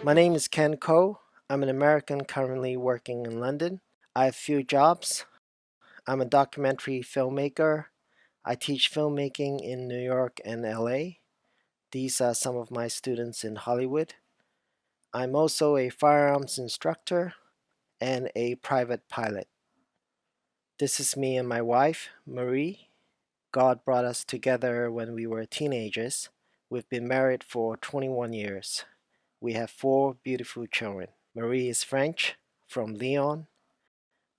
My name is Ken Ko. I'm an American currently working in London. I have few jobs. I'm a documentary filmmaker. I teach filmmaking in New York and LA. These are some of my students in Hollywood. I'm also a firearms instructor and a private pilot. This is me and my wife, Marie. God brought us together when we were teenagers. We've been married for 21 years. We have 4 beautiful children. Marie is French, from Lyon,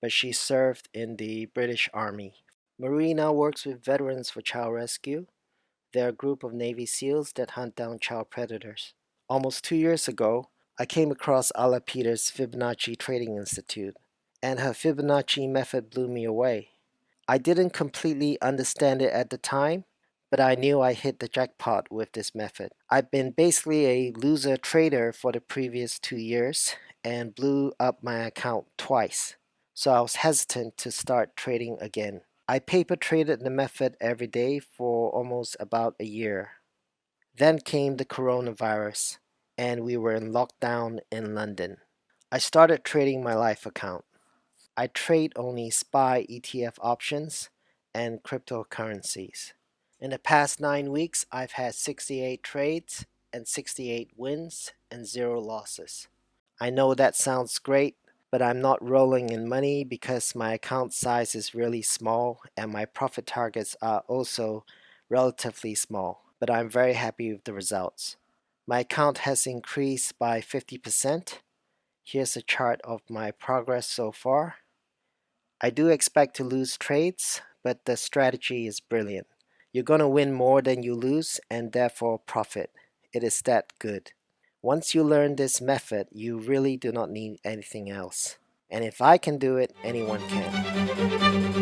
but she served in the British Army. Marie now works with Veterans for Child Rescue. They're a group of Navy SEALs that hunt down child predators. Almost 2 years ago, I came across Ala Peter's Fibonacci Trading Institute, and her Fibonacci method blew me away. I didn't completely understand it at the time, but I knew I hit the jackpot with this method. I've been basically a loser trader for the previous 2 years and blew up my account twice, so I was hesitant to start trading again. I paper traded the method every day for almost about a year. Then came the coronavirus, and we were in lockdown in London. I started trading my life account. I trade only SPY ETF options and cryptocurrencies. In the past 9 weeks, I've had 68 trades and 68 wins and 0 losses. I know that sounds great, but I'm not rolling in money because my account size is really small and my profit targets are also relatively small, but I'm very happy with the results. My account has increased by 50%. Here's a chart of my progress so far. I do expect to lose trades, but the strategy is brilliant. You're going to win more than you lose and therefore profit. It is that good. Once you learn this method, you really do not need anything else. And if I can do it, anyone can.